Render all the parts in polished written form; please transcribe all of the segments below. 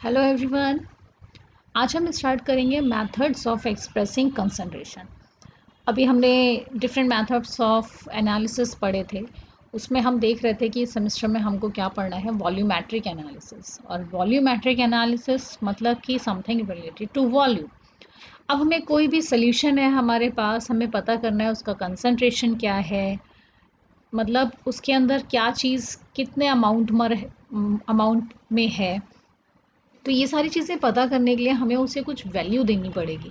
Hello everyone. आज हम start करेंगे मेथड्स ऑफ एक्सप्रेसिंग कंसंट्रेशन। अभी हमने डिफरेंट मेथड्स ऑफ एनालिसिस पढ़े थे। उसमें हम देख रहे थे कि इस सेमेस्टर में हमको क्या पढ़ना है, वॉल्यूमेट्रिक एनालिसिस। और वॉल्यूमेट्रिक एनालिसिस मतलब कि समथिंग रिलेटेड टू वॉल्यूम। अब हमें कोई भी सोल्यूशन है हमारे पास, हमें पता करना है उसका कंसंट्रेशन क्या है, मतलब उसके अंदर क्या चीज़ कितने अमाउंट में है। तो ये सारी चीज़ें पता करने के लिए हमें उसे कुछ वैल्यू देनी पड़ेगी,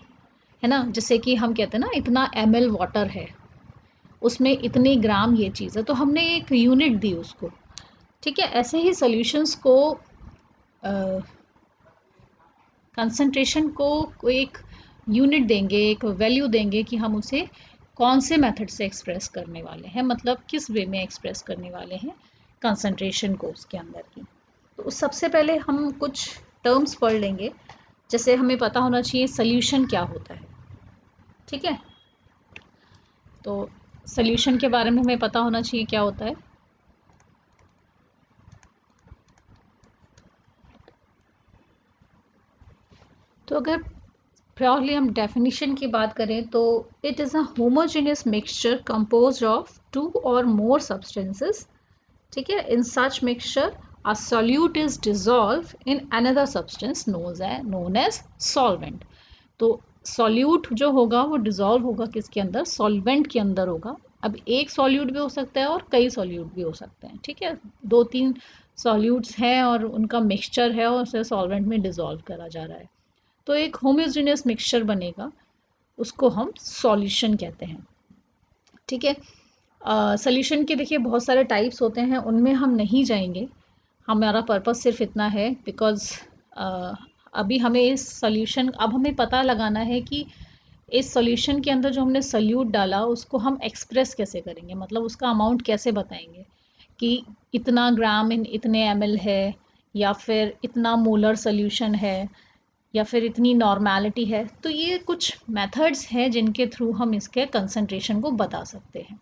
है ना। जैसे कि हम कहते हैं ना, इतना ml वाटर है, उसमें इतने ग्राम ये चीज़ है, तो हमने एक यूनिट दी उसको। ठीक है, ऐसे ही सॉल्यूशंस को, कंसंट्रेशन को एक यूनिट देंगे, एक वैल्यू देंगे कि हम उसे कौन से मेथड से एक्सप्रेस करने वाले हैं, मतलब किस वे में एक्सप्रेस करने वाले हैं कंसंट्रेशन को उसके अंदर की। तो सबसे पहले हम कुछ टर्म्स पढ़ लेंगे। जैसे हमें पता होना चाहिए सॉल्यूशन क्या होता है। ठीक है, तो सॉल्यूशन के बारे में हमें पता होना चाहिए क्या होता है। तो अगर प्योरली हम डेफिनेशन की बात करें तो it is a homogeneous mixture composed of two or more substances. ठीक है, in such mixture a solute is dissolved in another substance known as solvent। तो सॉल्यूट जो होगा वो डिज़ोल्व होगा किसके अंदर, सॉल्वेंट के अंदर होगा। अब एक सॉल्यूट भी हो सकता है और कई सॉल्यूट भी हो सकते हैं। ठीक है, दो तीन सॉल्यूट्स हैं और उनका मिक्सचर है और उसे सॉल्वेंट में डिज़ोल्व करा जा रहा है, तो एक होमोजेनियस मिक्सचर बनेगा, उसको हम सॉल्यूशन कहते हैं। ठीक है, सॉल्यूशन के देखिए बहुत सारे टाइप्स होते हैं, उनमें हम नहीं जाएंगे। हमारा पर्पस सिर्फ इतना है बिकॉज़ अभी हमें इस सॉल्यूशन, अब हमें पता लगाना है कि इस सॉल्यूशन के अंदर जो हमने सॉल्यूट डाला उसको हम एक्सप्रेस कैसे करेंगे, मतलब उसका अमाउंट कैसे बताएंगे कि इतना ग्राम इन इतने ml है, या फिर इतना मोलर सॉल्यूशन है, या फिर इतनी नॉर्मेलिटी है। तो ये कुछ मेथड्स हैं जिनके थ्रू हम इसके कंसंट्रेशन को बता सकते हैं।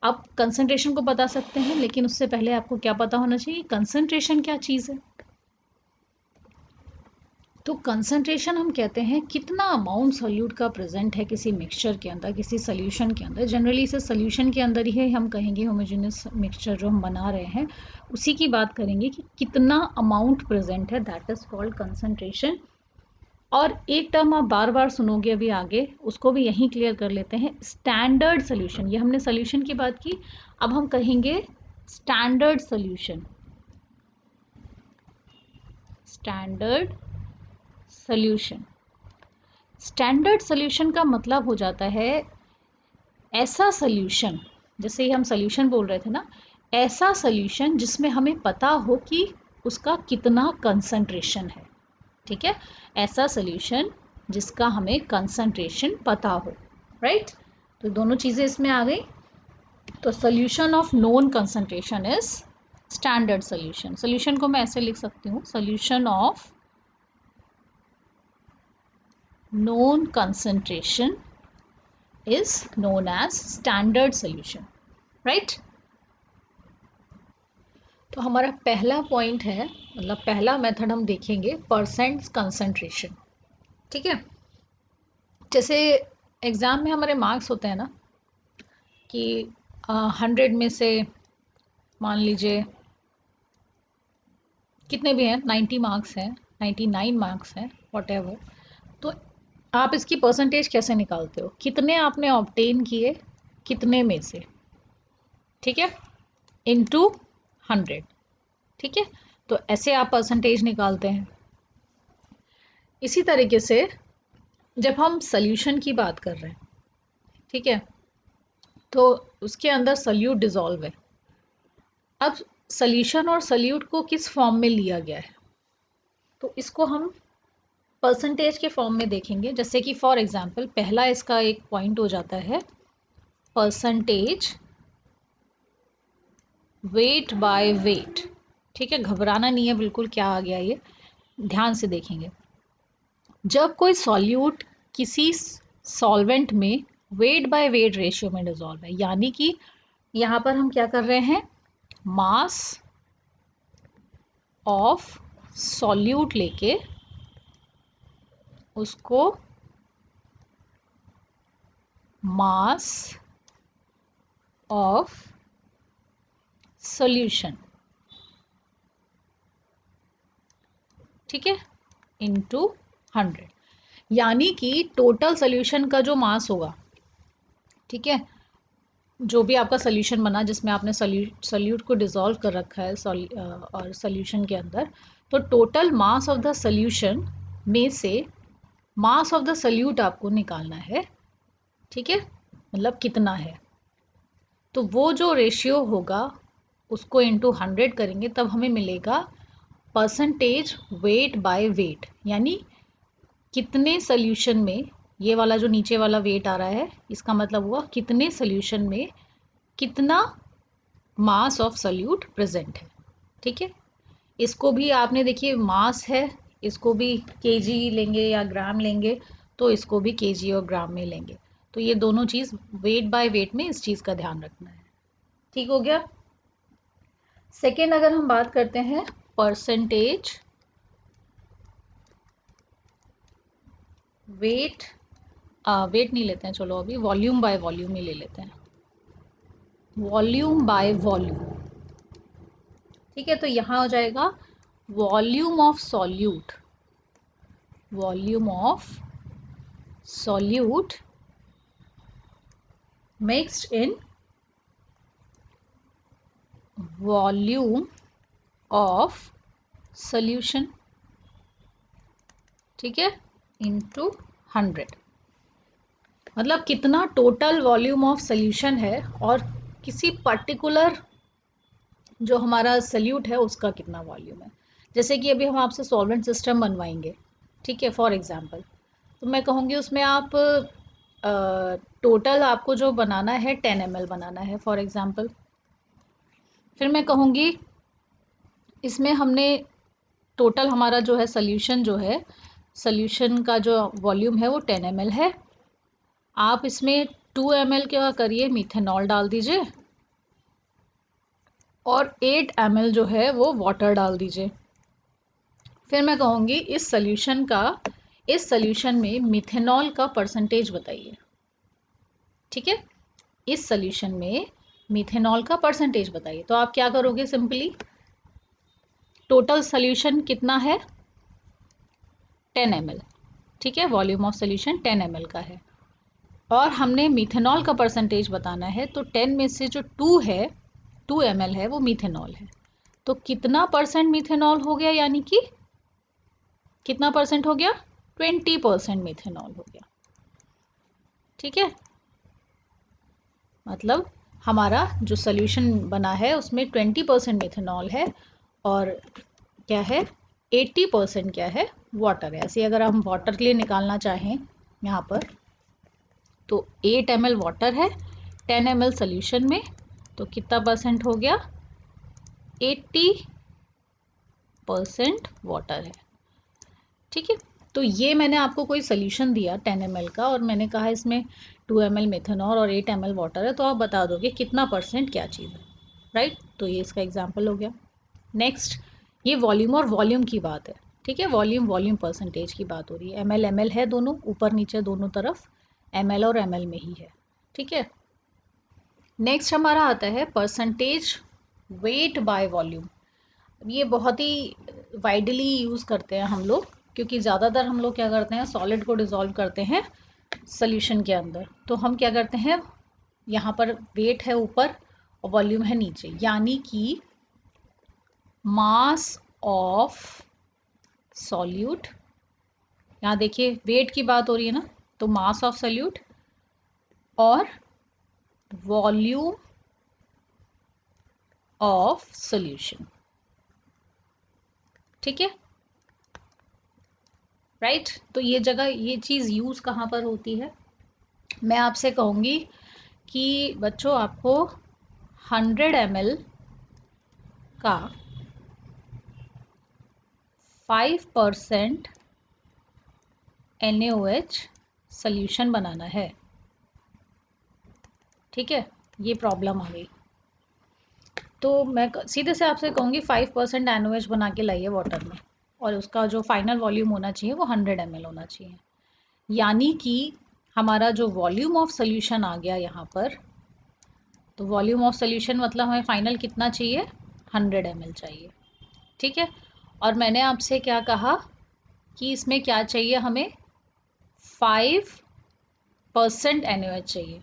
आप कंसंट्रेशन को बता सकते हैं, लेकिन उससे पहले आपको क्या पता होना चाहिए, कंसंट्रेशन क्या चीज़ है। तो कंसंट्रेशन हम कहते हैं कितना अमाउंट सॉल्यूट का प्रेजेंट है किसी मिक्सचर के अंदर, किसी सॉल्यूशन के अंदर। जनरली इसे सॉल्यूशन के अंदर ही हम कहेंगे, होमोजेनियस मिक्सचर जो हम बना रहे हैं उसी की बात करेंगे कि कितना अमाउंट प्रेजेंट है, दैट इज कॉल्ड कंसंट्रेशन। और एक टर्म आप बार बार सुनोगे अभी आगे, उसको भी यहीं क्लियर कर लेते हैं, स्टैंडर्ड सोल्यूशन। ये हमने सोल्यूशन की बात की, अब हम कहेंगे standard solution. Standard solution, standard solution का मतलब हो जाता है ऐसा सोल्यूशन, जैसे ही हम सोल्यूशन बोल रहे थे ना, ऐसा सोल्यूशन जिसमें हमें पता हो कि उसका कितना कंसंट्रेशन है। ठीक है, ऐसा सोल्यूशन जिसका हमें कंसंट्रेशन पता हो, राइट। तो दोनों चीज़ें इसमें आ गई। तो solution of known concentration is standard solution. Solution को मैं ऐसे लिख सकती हूँ, solution of known concentration is known as standard solution, right। तो हमारा पहला पॉइंट है, मतलब पहला मेथड हम देखेंगे परसेंट कंसंट्रेशन। ठीक है, जैसे एग्जाम में हमारे मार्क्स होते हैं ना कि 100 में से मान लीजिए कितने भी हैं, 90 मार्क्स हैं, 99 मार्क्स हैं, व्हाटएवर। तो आप इसकी परसेंटेज कैसे निकालते हो, कितने आपने ऑब्टेन किए कितने में से। ठीक है, इनटू 100। ठीक है, तो ऐसे आप परसेंटेज निकालते हैं। इसी तरीके से जब हम सॉल्यूशन की बात कर रहे हैं, ठीक है, तो उसके अंदर सॉल्यूट डिसॉल्व है। अब सॉल्यूशन और सॉल्यूट को किस फॉर्म में लिया गया है, तो इसको हम परसेंटेज के फॉर्म में देखेंगे। जैसे कि फॉर एग्जांपल पहला इसका एक पॉइंट हो जाता है परसेंटेज वेट बाय वेट। ठीक है, घबराना नहीं है बिल्कुल, क्या आ गया ये ध्यान से देखेंगे। जब कोई सॉल्यूट किसी सॉल्वेंट में वेट बाय वेट रेशियो में डिसॉल्व है, यानी कि यहाँ पर हम क्या कर रहे हैं, मास ऑफ सॉल्यूट लेके उसको मास ऑफ सॉल्यूशन, ठीक है, इनटू 100, यानी कि टोटल सॉल्यूशन का जो मास होगा, ठीक है, जो भी आपका सॉल्यूशन बना जिसमें आपने सॉल्यूट को डिसॉल्व कर रखा है और सॉल्यूशन के अंदर, तो total mass of the solution में से मास ऑफ द सॉल्यूट आपको निकालना है, ठीक है, मतलब कितना है। तो वो जो रेशियो होगा उसको इनटू 100 करेंगे, तब हमें मिलेगा परसेंटेज वेट बाय वेट, यानी कितने सॉल्यूशन में, ये वाला जो नीचे वाला वेट आ रहा है इसका मतलब हुआ कितने सॉल्यूशन में कितना मास ऑफ सॉल्यूट प्रेजेंट है, ठीक है। इसको भी आपने देखिए मास है, इसको भी केजी लेंगे या ग्राम लेंगे, तो इसको भी केजी और ग्राम में लेंगे, तो ये दोनों चीज़ वेट बाय वेट में इस चीज़ का ध्यान रखना है, ठीक हो गया। सेकेंड अगर हम बात करते हैं परसेंटेज वेट, वेट नहीं लेते हैं, चलो अभी वॉल्यूम बाय वॉल्यूम ही ले लेते हैं, वॉल्यूम बाय वॉल्यूम, ठीक है। तो यहाँ हो जाएगा volume of solute, volume of solute mixed in volume of solution, ठीक है, इनटू 100, मतलब कितना टोटल वॉल्यूम ऑफ सॉल्यूशन है और किसी पर्टिकुलर जो हमारा सल्यूट है उसका कितना वॉल्यूम है। जैसे कि अभी हम आपसे सॉल्वेंट सिस्टम बनवाएंगे, ठीक है, फॉर एग्जांपल, तो मैं कहूँगी उसमें आप टोटल आपको जो बनाना है 10 ml बनाना है फॉर एग्जांपल, फिर मैं कहूँगी इसमें हमने टोटल हमारा जो है सॉल्यूशन जो है, सॉल्यूशन का जो वॉल्यूम है वो 10 ml है, आप इसमें 2 ml क्या करिए मिथेनॉल डाल दीजिए और 8 ml जो है वो वाटर डाल दीजिए। फिर मैं कहूँगी इस सॉल्यूशन में मिथेनॉल का परसेंटेज बताइए, ठीक है, इस सॉल्यूशन में मिथेनॉल का परसेंटेज बताइए। तो आप क्या करोगे, सिंपली टोटल सॉल्यूशन कितना है 10 ml, ठीक है, वॉल्यूम ऑफ सॉल्यूशन 10 ml का है और हमने मिथेनॉल का परसेंटेज बताना है, तो 10 में से जो 2 ml है वो मिथेनॉल है, तो कितना परसेंट मिथेनॉल हो गया, यानी कि कितना परसेंट हो गया, 20% मिथेनॉल हो गया, ठीक है। मतलब हमारा जो सॉल्यूशन बना है उसमें 20% मिथेनॉल है और क्या है 80% क्या है, वाटर है। ऐसे अगर हम वाटर के लिए निकालना चाहें यहाँ पर, तो 8 ml वाटर है 10 ml सॉल्यूशन में, तो कितना परसेंट हो गया, 80% वाटर है, ठीक है। तो ये मैंने आपको कोई सोल्यूशन दिया 10 ml का और मैंने कहा इसमें 2 ml मिथेनॉल और 8 ml वाटर है, तो आप बता दोगे कितना परसेंट क्या चीज़ है, राइट। तो ये इसका एग्जाम्पल हो गया। नेक्स्ट, ये वॉल्यूम और वॉल्यूम की बात है, ठीक है, वॉल्यूम परसेंटेज की बात हो रही है, ml है दोनों, ऊपर नीचे दोनों तरफ ml और ml में ही है, ठीक है। नेक्स्ट हमारा आता है परसेंटेज वेट बाय वॉल्यूम। ये बहुत ही वाइडली यूज़ करते हैं हम लोग, क्योंकि ज़्यादातर हम लोग क्या करते हैं, सॉलिड को डिसॉल्व करते हैं सॉल्यूशन के अंदर, तो हम क्या करते हैं, यहाँ पर वेट है ऊपर और वॉल्यूम है नीचे, यानी कि मास ऑफ सॉल्यूट, यहाँ देखिए वेट की बात हो रही है ना, तो मास ऑफ सॉल्यूट और वॉल्यूम ऑफ सॉल्यूशन, ठीक है, राइट। तो ये जगह ये चीज़ यूज़ कहाँ पर होती है, मैं आपसे कहूँगी कि बच्चों आपको 100 ml का 5% NaOH सॉल्यूशन बनाना है, ठीक है, ये प्रॉब्लम आ गई, तो मैं सीधे से आपसे कहूँगी 5% NaOH बना के लाइए वाटर में, और उसका जो फाइनल वॉल्यूम होना चाहिए वो 100 ml होना चाहिए। यानी कि हमारा जो वॉल्यूम ऑफ सोल्यूशन आ गया यहाँ पर, तो वॉल्यूम ऑफ सोल्यूशन मतलब हमें फाइनल कितना चाहिए, 100 ml चाहिए। ठीक है, और मैंने आपसे क्या कहा कि इसमें क्या चाहिए, हमें 5% NaOH चाहिए।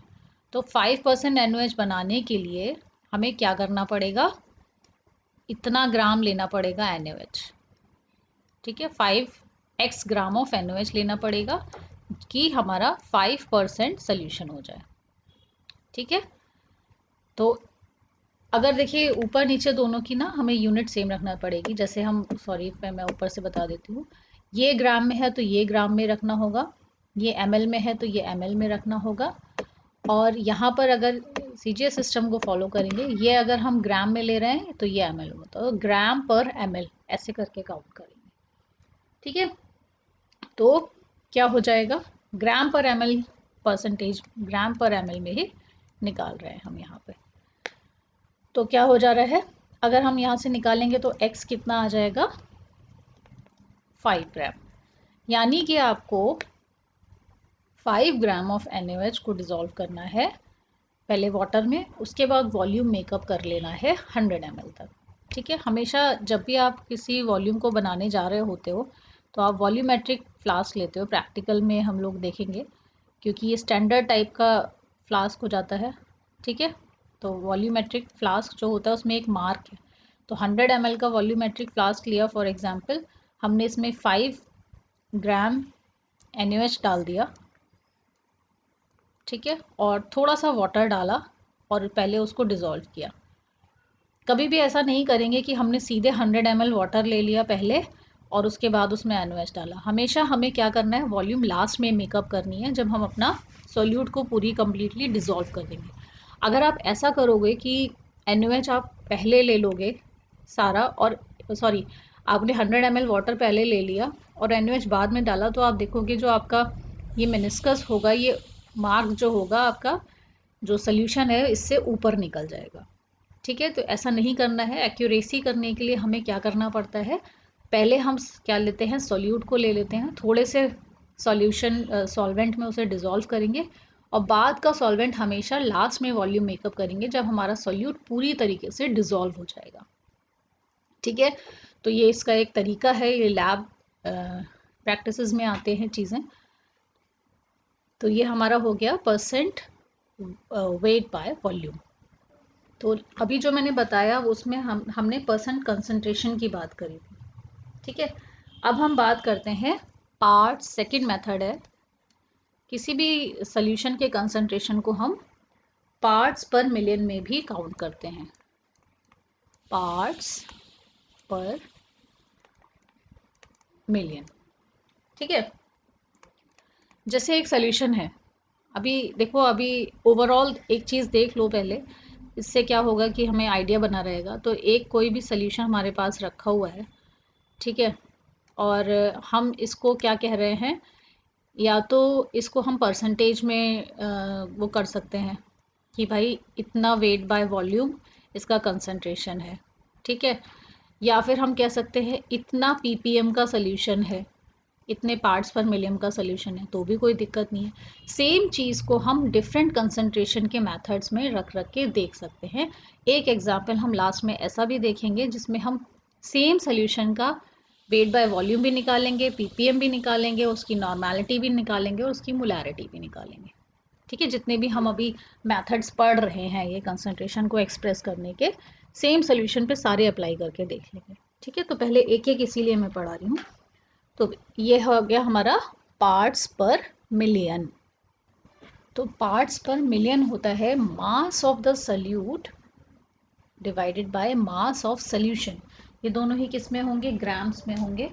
तो 5% NaOH बनाने के लिए हमें क्या करना पड़ेगा, इतना ग्राम लेना पड़ेगा NaOH। ठीक है, 5x ग्राम ऑफ NaOH लेना पड़ेगा कि हमारा 5% सोल्यूशन हो जाए। ठीक है, तो अगर देखिए ऊपर नीचे दोनों की ना हमें यूनिट सेम रखना पड़ेगी। जैसे हम, सॉरी मैं ऊपर से बता देती हूँ, ये ग्राम में है तो ये ग्राम में रखना होगा, ये ml में है तो ये ml में रखना होगा। और यहाँ पर अगर CGS सिस्टम को फॉलो करेंगे, ये अगर हम ग्राम में ले रहे हैं तो ये ml में, तो ग्राम पर ml ऐसे करके काउंट करेंगे। ठीक है, तो क्या हो जाएगा, ग्राम पर ml परसेंटेज, ग्राम पर ml में ही निकाल रहे हैं हम यहाँ पे। तो क्या हो जा रहा है, अगर हम यहाँ से निकालेंगे तो x कितना आ जाएगा, 5 ग्राम। यानी कि आपको 5 ग्राम ऑफ NaOH को डिज़ोल्व करना है पहले वाटर में, उसके बाद वॉल्यूम मेकअप कर लेना है 100 ml तक। ठीक है, हमेशा जब भी आप किसी वॉल्यूम को बनाने जा रहे होते हो तो आप वॉल्यूमेट्रिक फ्लास्क लेते हो। प्रैक्टिकल में हम लोग देखेंगे, क्योंकि ये स्टैंडर्ड टाइप का फ्लास्क हो जाता है। ठीक है, तो वॉल्यूमेट्रिक फ्लास्क जो होता है उसमें एक मार्क है। तो 100 ml का वॉल्यूमेट्रिक फ्लास्क लिया फॉर एग्जांपल, हमने इसमें 5 ग्राम NaOH डाल दिया। ठीक है, और थोड़ा सा वाटर डाला और पहले उसको डिज़ोल्व किया। कभी भी ऐसा नहीं करेंगे कि हमने सीधे 100 ml वाटर ले लिया पहले और उसके बाद उसमें NaOH डाला। हमेशा हमें क्या करना है, वॉल्यूम लास्ट में मेकअप करनी है, जब हम अपना सोल्यूट को पूरी कम्प्लीटली डिज़ोल्व कर देंगे। अगर आप ऐसा करोगे कि NaOH आप पहले ले लोगे सारा, और सॉरी आपने 100 ml वाटर पहले ले लिया और NaOH बाद में डाला, तो आप देखोगे जो आपका ये मेनिस्कस होगा, ये मार्क जो होगा आपका जो सोल्यूशन है इससे ऊपर निकल जाएगा। ठीक है, तो ऐसा नहीं करना है। एक्यूरेसी करने के लिए हमें क्या करना पड़ता है, पहले हम क्या लेते हैं, सोल्यूट को ले लेते हैं, थोड़े से सॉल्यूशन सॉल्वेंट में उसे डिज़ोल्व करेंगे और बाद का सॉल्वेंट हमेशा लास्ट में वॉल्यूम मेकअप करेंगे जब हमारा सोल्यूट पूरी तरीके से डिज़ोल्व हो जाएगा। ठीक है, तो ये इसका एक तरीका है, ये लैब प्रैक्टिसेस में आते हैं चीज़ें। तो ये हमारा हो गया परसेंट वेट बाय वॉल्यूम। तो अभी जो मैंने बताया उसमें हमने परसेंट कंसंट्रेशन की बात करी थी। ठीक है, अब हम बात करते हैं पार्ट्स। सेकंड मेथड है, किसी भी सॉल्यूशन के कंसंट्रेशन को हम पार्ट्स पर मिलियन में भी काउंट करते हैं। पार्ट्स पर मिलियन। ठीक है, जैसे एक सॉल्यूशन है, अभी देखो, अभी ओवरऑल एक चीज़ देख लो पहले, इससे क्या होगा कि हमें आइडिया बना रहेगा। तो एक कोई भी सॉल्यूशन हमारे पास रखा हुआ है, ठीक है, और हम इसको क्या कह रहे हैं, या तो इसको हम परसेंटेज में वो कर सकते हैं कि भाई इतना वेट बाय वॉल्यूम इसका कंसंट्रेशन है। ठीक है, या फिर हम कह सकते हैं इतना ppm का सॉल्यूशन है, इतने पार्ट्स पर मिलियन का सॉल्यूशन है, तो भी कोई दिक्कत नहीं है। सेम चीज़ को हम डिफरेंट कंसंट्रेशन के मेथड्स में रख रख के देख सकते हैं। एक एग्जांपल हम लास्ट में ऐसा भी देखेंगे जिसमें हम सेम सॉल्यूशन का वेट बाय वॉल्यूम भी निकालेंगे, ppm भी निकालेंगे, उसकी नॉर्मेलिटी भी निकालेंगे और उसकी मोलैरिटी भी निकालेंगे। ठीक है, जितने भी हम अभी मेथड्स पढ़ रहे हैं ये कंसंट्रेशन को एक्सप्रेस करने के, सेम सॉल्यूशन पे सारे अप्लाई करके देख लेंगे। ठीक है, तो पहले एक एक इसीलिए मैं पढ़ा रही हूँ। तो ये हो गया हमारा पार्ट्स पर मिलियन। तो पार्ट्स पर मिलियन होता है mass of the solute divided by mass of solution. ये दोनों ही किस में होंगे, ग्राम्स में होंगे।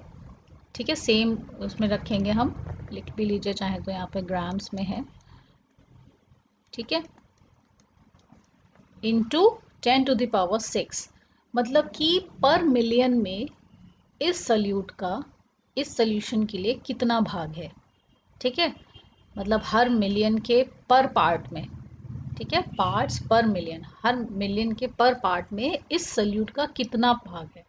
ठीक है, सेम उसमें रखेंगे, हम लिख भी लीजिए चाहे तो, यहाँ पे ग्राम्स में है। ठीक है, इंटू 10⁶, मतलब कि पर मिलियन में इस सॉल्यूट का इस सॉल्यूशन के लिए कितना भाग है। ठीक है, मतलब हर मिलियन के पर पार्ट में। ठीक है, पार्ट्स पर मिलियन, हर मिलियन के पर पार्ट में इस सॉल्यूट का कितना भाग है।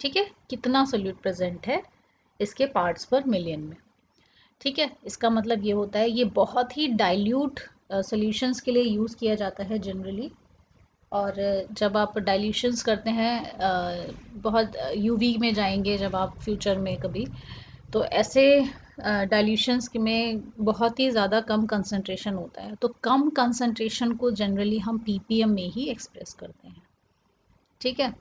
ठीक है, कितना सोल्यूट प्रेजेंट है इसके पार्ट्स पर मिलियन में। ठीक है, इसका मतलब ये होता है, ये बहुत ही डाइल्यूट सॉल्यूशंस के लिए यूज़ किया जाता है जनरली। और जब आप डाइल्यूशंस करते हैं, बहुत यूवी में जाएंगे जब आप फ्यूचर में कभी, तो ऐसे डाइल्यूशंस में बहुत ही ज़्यादा कम कंसंट्रेशन होता है, तो कम कंसंट्रेशन को जनरली हम पीपीएम में ही एक्सप्रेस करते हैं। ठीक है,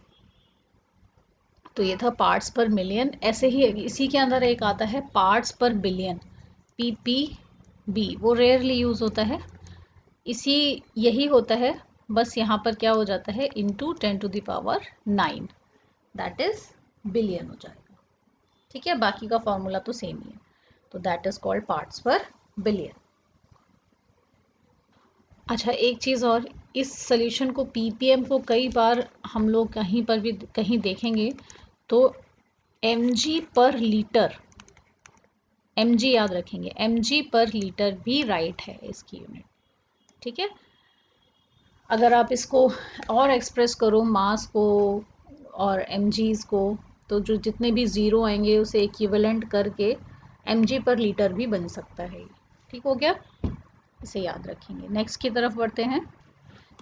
तो ये था पार्ट्स पर मिलियन। ऐसे ही इसी के अंदर एक आता है पार्ट्स पर बिलियन, पीपीबी, वो रेयरली यूज़ होता है। इसी यही होता है, बस यहाँ पर क्या हो जाता है, इंटू 10⁹9, दैट इज बिलियन हो जाएगा। ठीक है, बाकी का फॉर्मूला तो सेम ही है, तो दैट इज कॉल्ड पार्ट्स पर बिलियन। अच्छा, एक चीज़ और, इस सोल्यूशन को पीपीएम को कई बार हम लोग कहीं पर भी कहीं देखेंगे तो mg पर लीटर, mg याद रखेंगे, mg पर लीटर भी राइट है इसकी यूनिट। ठीक है, अगर आप इसको और एक्सप्रेस करो मास को और mg's को, तो जो जितने भी ज़ीरो आएंगे उसे इक्विवेलेंट करके mg पर लीटर भी बन सकता है। ठीक हो गया, इसे याद रखेंगे। नेक्स्ट की तरफ बढ़ते हैं।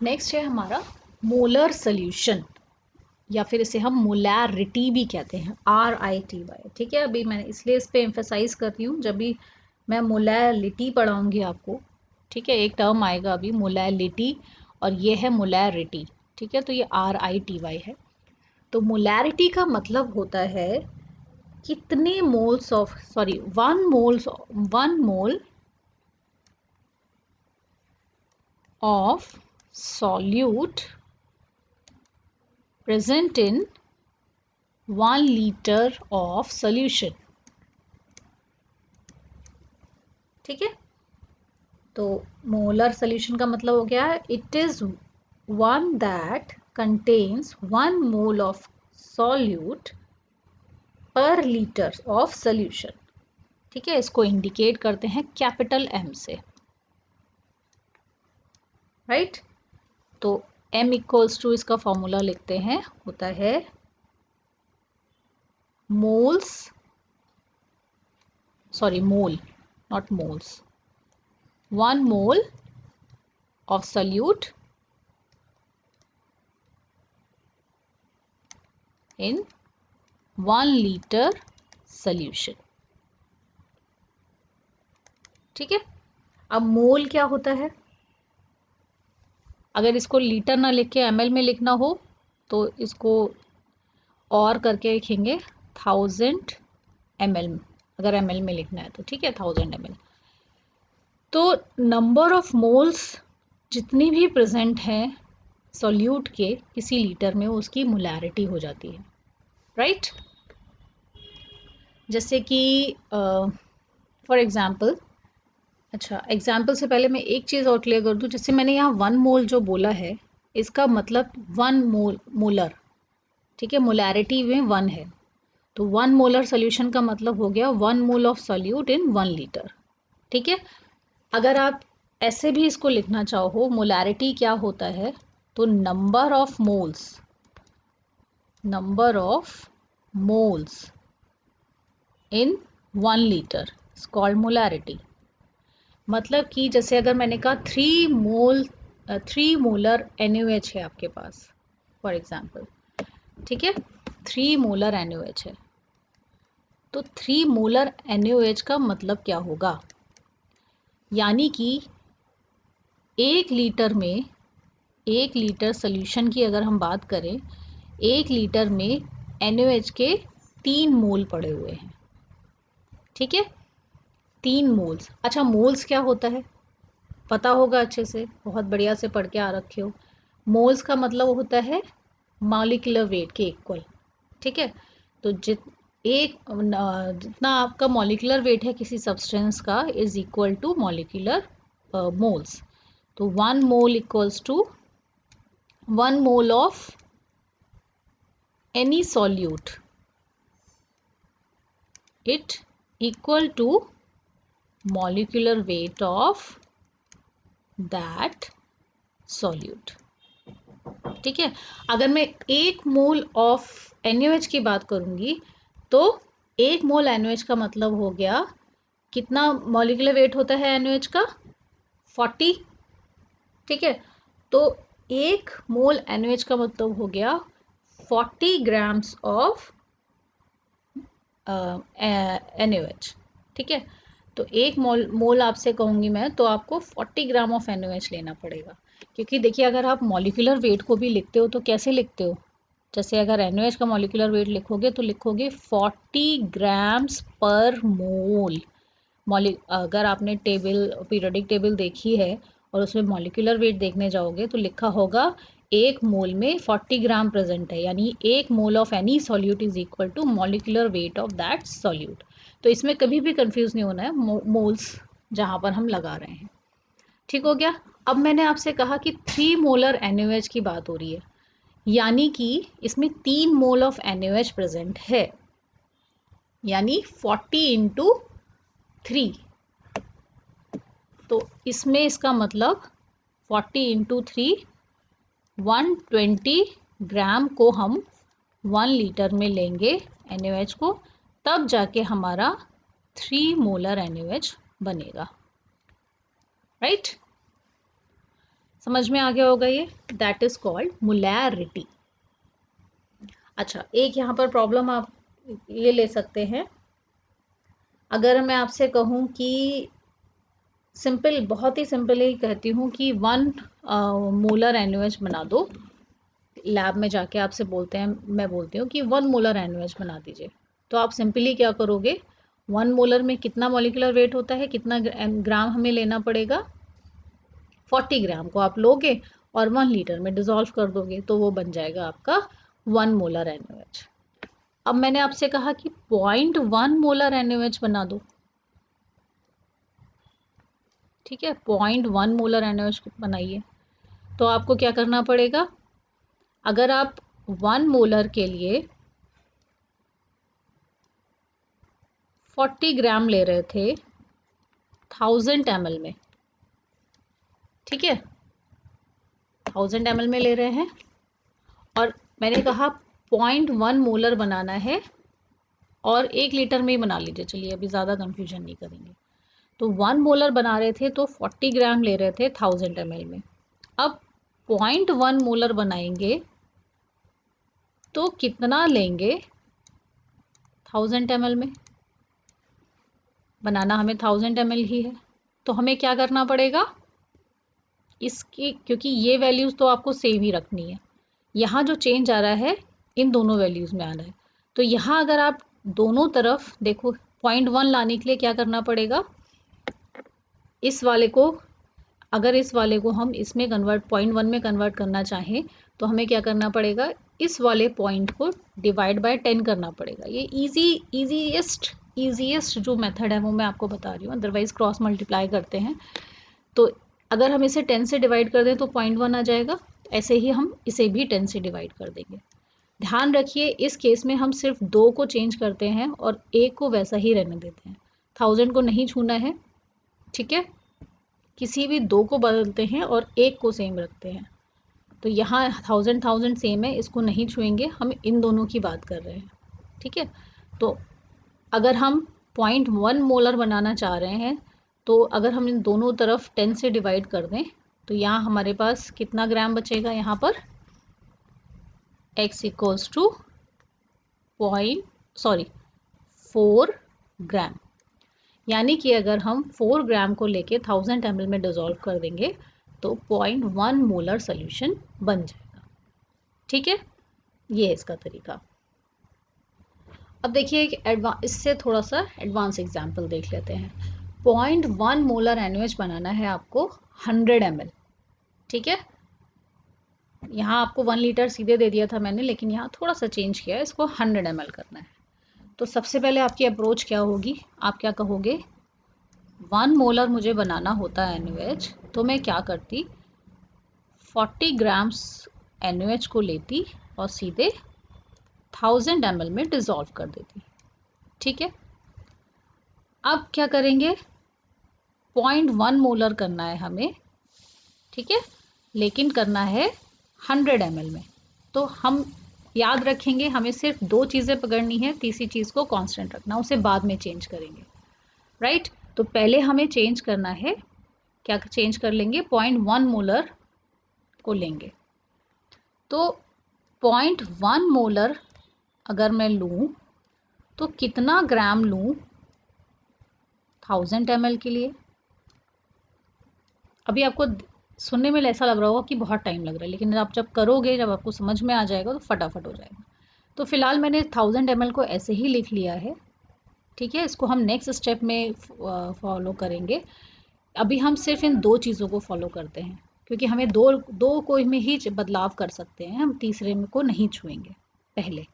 नेक्स्ट है हमारा मोलर सोल्यूशन, या फिर इसे हम मोलैरिटी भी कहते हैं, RITY। ठीक है, अभी मैं इसलिए इस पे एम्फेसाइज कर रही हूँ, जब भी मैं मोलैरिटी पढ़ाऊंगी आपको, ठीक है, एक टर्म आएगा अभी मोलैरिटी, और ये है मोलैरिटी। ठीक है, तो ये RITY है। तो मोलैरिटी का मतलब होता है कितने moles of, sorry, 1 mole of solute present in 1 liter of solution। ठीक है, तो मोलर सोल्यूशन का मतलब हो गया, it is one that contains 1 mole of solute पर लीटर ऑफ सोल्यूशन। ठीक है, इसको इंडिकेट करते हैं कैपिटल M से, राइट। तो M इक्वल्स टू, इसका फॉर्मूला लिखते हैं, होता है moles, sorry mole, not moles, 1 mole of solute in 1 liter solution। ठीक है, अब मोल क्या होता है, अगर इसको लीटर ना लिख के ml में लिखना हो तो इसको और करके लिखेंगे 1000 ml, अगर ml में लिखना है तो। ठीक है, 1000 ml। तो नंबर ऑफ मोल्स जितनी भी प्रेजेंट हैं सॉल्यूट के किसी लीटर में, उसकी मोलैरिटी हो जाती है, राइट। जैसे कि फॉर एग्जांपल, अच्छा, एग्जाम्पल से पहले मैं एक चीज़ और क्लियर कर दूं, जैसे मैंने यहाँ 1 मोल जो बोला है, इसका मतलब 1 मोलर, ठीक है, मोलैरिटी में 1 है, तो 1 मोलर सोल्यूशन का मतलब हो गया 1 mole of solute in 1 litre. ठीक है, अगर आप ऐसे भी इसको लिखना चाहो, मोलैरिटी क्या होता है, तो number of moles in 1 litre is called molarity. मतलब कि जैसे अगर मैंने कहा 3 मोलर NaOH है आपके पास, फॉर एग्जांपल, ठीक है, 3 मोलर NaOH है, तो 3 मोलर NaOH का मतलब क्या होगा, यानी कि 1 लीटर सोल्यूशन की अगर हम बात करें, 1 लीटर में NaOH के 3 मोल पड़े हुए हैं। ठीक है, 3 मोल्स। अच्छा, मोल्स क्या होता है पता होगा अच्छे से, बहुत बढ़िया से पढ़ के आ रखे हो। मोल्स का मतलब होता है मॉलिक्यूलर वेट के इक्वल। ठीक है, तो जितना आपका मॉलिक्यूलर वेट है किसी सब्सटेंस का is equal to molecular moles. तो 1 mole equals to 1 mole of any solute, it equal to molecular weight of that solute। ठीक है। अगर मैं 1 मोल ऑफ NaOH की बात करूंगी तो 1 मोल NaOH का मतलब हो गया, कितना मॉलिक्यूलर वेट होता है NaOH का? 40। ठीक है, तो 1 मोल NaOH का मतलब हो गया 40 ग्राम्स ऑफ NaOH। ठीक है, तो 1 मोल आपसे कहूँगी मैं तो आपको 40 ग्राम ऑफ NaOH लेना पड़ेगा। क्योंकि देखिए अगर आप मॉलिक्यूलर वेट को भी लिखते हो तो कैसे लिखते हो? जैसे अगर NaOH का मॉलिक्यूलर वेट लिखोगे तो लिखोगे 40 ग्राम्स पर मोल। अगर आपने पीरियोडिक टेबल देखी है और उसमें मॉलिक्यूलर वेट देखने जाओगे तो लिखा होगा 1 मोल में 40 ग्राम प्रेजेंट है, यानी 1 mole of any solute is equal to molecular weight of that solute. तो इसमें कभी भी कंफ्यूज नहीं होना है मोल्स जहां पर हम लगा रहे हैं। ठीक हो गया। अब मैंने आपसे कहा कि 3 मोलर NaOH की बात हो रही है, यानी कि इसमें 3 मोल ऑफ NaOH प्रेजेंट है, यानी 40 इंटू 3। तो इसमें इसका मतलब 40 इंटू 3 120 ग्राम को हम 1 लीटर में लेंगे NaOH को, तब जाके हमारा 3 मोलर NaOH बनेगा। राइट, समझ में आ गया होगा ये? That is called molarity. अच्छा, एक यहाँ पर प्रॉब्लम आप ये ले सकते हैं। अगर मैं आपसे कहूँ कि सिंपल, बहुत ही सिंपल ही कहती हूँ कि 1 मोलर NaOH बना दो, लैब में जाके आपसे बोलते हैं, मैं बोलती हूँ कि 1 मोलर NaOH बना दीजिए, तो आप सिंपली क्या करोगे? 1 मोलर में कितना मॉलिक्यूलर वेट होता है, कितना ग्राम हमें लेना पड़ेगा? 40 ग्राम को आप लोगे और 1 लीटर में डिसॉल्व कर दोगे, तो वो बन जाएगा आपका 1 मोलर NaOH। अब मैंने आपसे कहा कि 0.1 मोलर NaOH बना दो। ठीक है, 0.1 मोलर NaOH बनाइए। तो आपको क्या करना पड़ेगा? अगर आप 1 मोलर के लिए 40 ग्राम ले रहे थे 1000 ml में, ठीक है, 1000 ml में ले रहे हैं, और मैंने कहा 0.1 मोलर बनाना है और 1 लीटर में ही बना लीजिए, चलिए अभी ज़्यादा कंफ्यूजन नहीं करेंगे। तो 1 मोलर बना रहे थे तो 40 ग्राम ले रहे थे 1000 ml में। अब 0.1 मोलर बनाएंगे तो कितना लेंगे? 1000 ml में बनाना हमें 1000 ml ही है, तो हमें क्या करना पड़ेगा इसकी, क्योंकि ये वैल्यूज़ तो आपको सेम ही रखनी है, यहाँ जो चेंज आ रहा है इन दोनों वैल्यूज़ में आना है। तो यहाँ अगर आप दोनों तरफ देखो, 0.1 लाने के लिए क्या करना पड़ेगा? इस वाले को, अगर इस वाले को हम इसमें कन्वर्ट 0.1 में कन्वर्ट करना चाहें तो हमें क्या करना पड़ेगा? इस वाले पॉइंट को डिवाइड बाय 10 करना पड़ेगा। ये ईजीएस्ट जो मेथड है वो मैं आपको बता रही हूँ, अदरवाइज क्रॉस मल्टीप्लाई करते हैं। तो अगर हम इसे 10 से डिवाइड कर दें तो 0.1 आ जाएगा, ऐसे ही हम इसे भी 10 से डिवाइड कर देंगे। ध्यान रखिए इस केस में हम सिर्फ 2 को चेंज करते हैं और 1 को वैसा ही रहने देते हैं, 1000 को नहीं छूना है। ठीक है, किसी भी 2 को बदलते हैं और 1 को सेम रखते हैं। तो यहाँ 1000 सेम है, इसको नहीं छुएंगे, हम इन दोनों की बात कर रहे हैं। ठीक है, तो अगर हम 0.1 मोलर बनाना चाह रहे हैं तो अगर हम इन दोनों तरफ 10 से डिवाइड कर दें तो यहाँ हमारे पास कितना ग्राम बचेगा? यहाँ पर x इक्वल्स टू 4 ग्राम, यानी कि अगर हम 4 ग्राम को लेके 1000 ml में डिसॉल्व कर देंगे तो 0.1 मोलर सोल्यूशन बन जाएगा। ठीक है, ये है इसका तरीका। अब देखिए इससे थोड़ा सा एडवांस एग्जांपल देख लेते हैं। 0.1 मोलर NaOH बनाना है आपको 100 ml। ठीक है, यहाँ आपको 1 लीटर सीधे दे दिया था मैंने, लेकिन यहाँ थोड़ा सा चेंज किया है, इसको 100 ml करना है। तो सबसे पहले आपकी अप्रोच क्या होगी? आप क्या कहोगे? 1 मोलर मुझे बनाना होता है NaOH, तो मैं क्या करती? 40 ग्राम्स NaOH को लेती और सीधे 1000 ml में डिसॉल्व कर देती। ठीक है, अब क्या करेंगे? 0.1 मोलर करना है हमें, ठीक है, लेकिन करना है 100 ml में। तो हम याद रखेंगे, हमें सिर्फ 2 चीज़ें पकड़नी है, तीसरी चीज़ को कांस्टेंट रखना, उसे बाद में चेंज करेंगे, राइट। तो पहले हमें चेंज करना है, क्या चेंज कर लेंगे, 0.1 मोलर को लेंगे। तो 0.1 मोलर अगर मैं लूँ तो कितना ग्राम लूँ 1000 ml के लिए। अभी आपको सुनने में ऐसा लग रहा होगा कि बहुत टाइम लग रहा है, लेकिन आप जब करोगे, जब आपको समझ में आ जाएगा तो फटाफट हो जाएगा। तो फिलहाल मैंने 1000 ml को ऐसे ही लिख लिया है, ठीक है। इसको हम नेक्स्ट स्टेप में फॉलो करेंगे। अभी हम सिर्फ इन 2 चीज़ों को फॉलो करते हैं, क्योंकि हमें दो को में ही बदलाव कर सकते हैं, हम तीसरे में को नहीं छुएंगे पहले।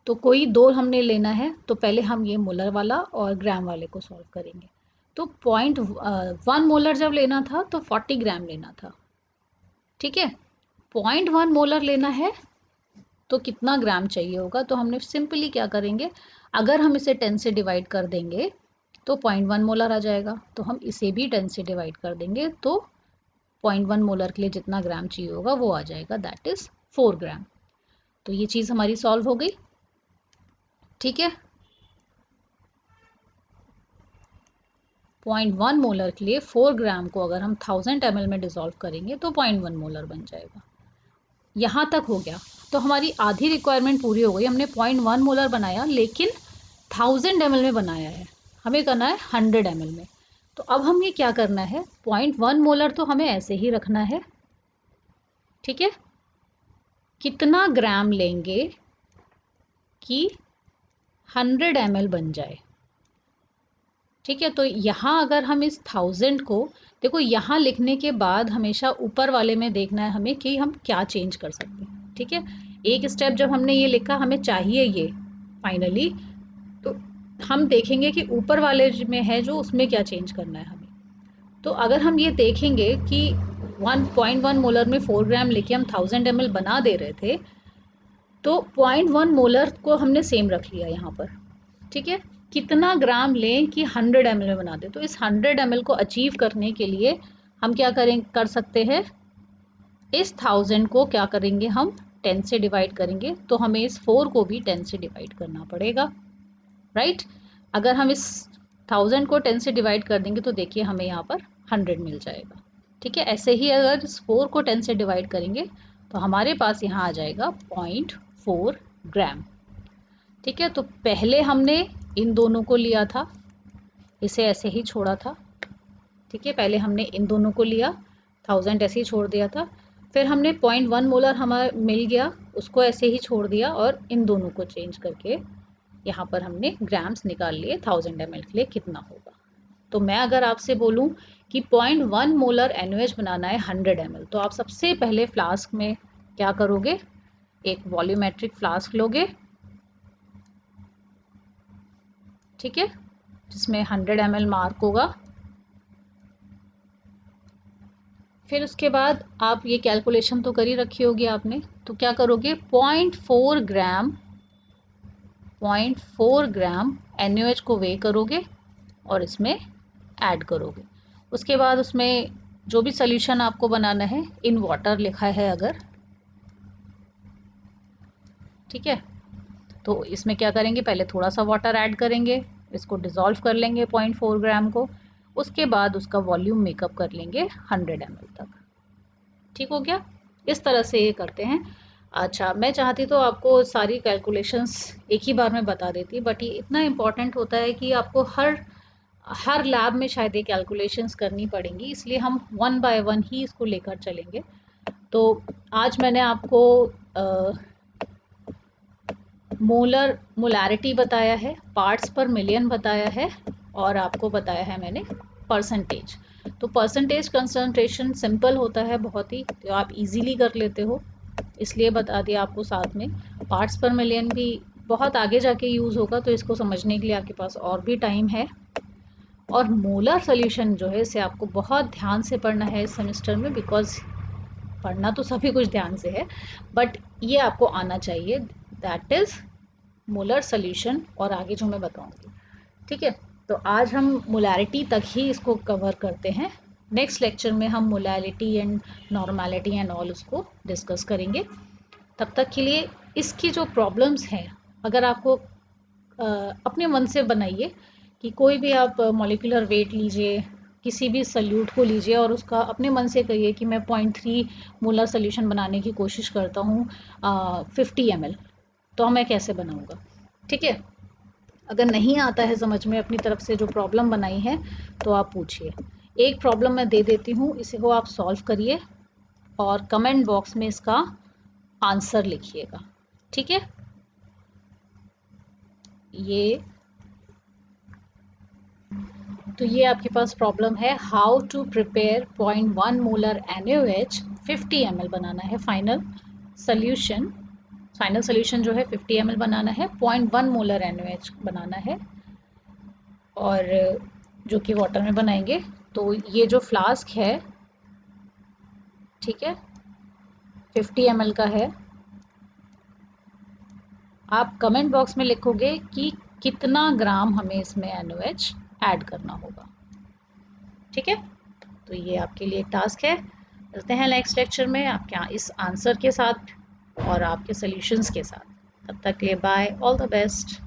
तो कोई 2 हमने लेना है, तो पहले हम ये मोलर वाला और ग्राम वाले को सॉल्व करेंगे। तो 0.1 मोलर जब लेना था तो 40 ग्राम लेना था, ठीक है। 0.1 मोलर लेना है तो कितना ग्राम चाहिए होगा, तो हमने सिंपली क्या करेंगे, अगर हम इसे 10 से डिवाइड कर देंगे तो 0.1 मोलर आ जाएगा। तो हम इसे भी 10 से डिवाइड कर देंगे तो 0.1 मोलर के लिए जितना ग्राम चाहिए होगा वो आ जाएगा, दैट इज़ 4 ग्राम। तो ये चीज़ हमारी सॉल्व हो गई, ठीक है। 0.1 मोलर के लिए 4 ग्राम को अगर हम 1000 ml में डिसॉल्व करेंगे तो 0.1 मोलर बन जाएगा। यहाँ तक हो गया, तो हमारी आधी रिक्वायरमेंट पूरी हो गई। हमने 0.1 मोलर बनाया, लेकिन 1000 ml में बनाया है, हमें करना है 100 ml में। तो अब हमें क्या करना है, 0.1 मोलर तो हमें ऐसे ही रखना है, ठीक है। कितना ग्राम लेंगे कि 100 ml बन जाए, ठीक है। तो यहाँ अगर हम इस 1000 को देखो, यहाँ लिखने के बाद हमेशा ऊपर वाले में देखना है हमें कि हम क्या चेंज कर सकते हैं, ठीक है। एक स्टेप जब हमने ये लिखा, हमें चाहिए ये फाइनली, तो हम देखेंगे कि ऊपर वाले में है जो, उसमें क्या चेंज करना है हमें। तो अगर हम ये देखेंगे कि 1.1 मोलर में 4 ग्राम लेके हम 1000 ml बना दे रहे थे, तो 0.1 मोलर को हमने सेम रख लिया यहाँ पर, ठीक है। कितना ग्राम लें कि 100 ml में बना दें, तो इस 100 ml को अचीव करने के लिए हम क्या कर सकते हैं, इस 1000 को क्या करेंगे, हम 10 से डिवाइड करेंगे, तो हमें इस 4 को भी 10 से डिवाइड करना पड़ेगा, राइट। अगर हम इस 1000 को 10 से डिवाइड कर देंगे तो देखिए हमें यहाँ पर 100 मिल जाएगा, ठीक है। ऐसे ही अगर इस 4 को 10 से डिवाइड करेंगे तो हमारे पास यहाँ आ जाएगा 0.4 ग्राम, ठीक है। तो पहले हमने इन दोनों को लिया था, इसे ऐसे ही छोड़ा था, ठीक है। पहले हमने इन दोनों को लिया, 1000 ऐसे ही छोड़ दिया था, फिर हमने 0.1 मोलर हमारा मिल गया, उसको ऐसे ही छोड़ दिया, और इन दोनों को चेंज करके यहाँ पर हमने ग्राम्स निकाल लिए 1000 ml के लिए कितना होगा। तो मैं अगर आपसे बोलूँ कि 0.1 मोलर NaOH बनाना है 100 ml, तो आप सबसे पहले फ्लास्क में क्या करोगे, एक वॉल्यूमेट्रिक फ्लास्क लोगे, ठीक है, जिसमें 100 ml मार्क होगा। फिर उसके बाद आप ये कैलकुलेशन तो कर ही रखी होगी आपने, तो क्या करोगे, 0.4 ग्राम NaOH को वे करोगे और इसमें ऐड करोगे। उसके बाद उसमें जो भी सोल्यूशन आपको बनाना है, इन वाटर लिखा है अगर, ठीक है, तो इसमें क्या करेंगे, पहले थोड़ा सा वाटर ऐड करेंगे, इसको डिज़ोल्व कर लेंगे 0.4 ग्राम को, उसके बाद उसका वॉल्यूम मेकअप कर लेंगे 100 ml तक, ठीक हो गया। इस तरह से ये करते हैं। अच्छा, मैं चाहती तो आपको सारी कैलकुलेशंस एक ही बार में बता देती, बट ये इतना इम्पॉर्टेंट होता है कि आपको हर लैब में शायद ये कैलकुलेशंस करनी पड़ेंगी, इसलिए हम वन बाय वन ही इसको लेकर चलेंगे। तो आज मैंने आपको मोलैरिटी बताया है, पार्ट्स पर मिलियन बताया है, और आपको बताया है मैंने परसेंटेज। तो परसेंटेज कंसंट्रेशन सिंपल होता है बहुत ही, तो आप इजीली कर लेते हो, इसलिए बता दिया आपको साथ में। पार्ट्स पर मिलियन भी बहुत आगे जाके यूज़ होगा, तो इसको समझने के लिए आपके पास और भी टाइम है। और मोलर सोल्यूशन जो है, इसे आपको बहुत ध्यान से पढ़ना है इस सेमेस्टर में, बिकॉज पढ़ना तो सभी कुछ ध्यान से है, बट ये आपको आना चाहिए, दैट इज़ मोलर सोल्यूशन, और आगे जो मैं बताऊंगी, ठीक है। तो आज हम मोलैरिटी तक ही इसको कवर करते हैं, नेक्स्ट लेक्चर में हम molality and normality and all उसको डिस्कस करेंगे। तब तक के लिए इसकी जो प्रॉब्लम्स हैं, अगर आपको अपने मन से बनाइए कि कोई भी आप मॉलिक्यूलर वेट लीजिए, किसी भी सल्यूट को लीजिए और उसका अपने मन से कहिए कि मैं 0.3 मोलर सोल्यूशन बनाने की कोशिश करता हूँ 50 ml, तो मैं कैसे बनाऊँगा। ठीक है, अगर नहीं आता है समझ में अपनी तरफ से जो प्रॉब्लम बनाई है तो आप पूछिए। एक प्रॉब्लम मैं दे देती हूँ, इसे को आप सॉल्व करिए और कमेंट बॉक्स में इसका आंसर लिखिएगा। ठीक है, ये आपके पास प्रॉब्लम है, how to prepare 0.1 molar NaOH 50 ml बनाना है फाइनल सोल्यूशन। फाइनल सोल्यूशन जो है 50 ml बनाना है, 0.1 मोलर NaOH बनाना है और जो कि वाटर में बनाएंगे। तो ये जो फ्लास्क है, ठीक है, 50 ml का है। आप कमेंट बॉक्स में लिखोगे कि कितना ग्राम हमें इसमें NaOH ऐड करना होगा। ठीक है, तो ये आपके लिए एक टास्क है। मिलते हैं नेक्स्ट लेक्चर में आपके इस आंसर के साथ और आपके सॉल्यूशंस के साथ। तब तक के लिए बाय, ऑल द बेस्ट।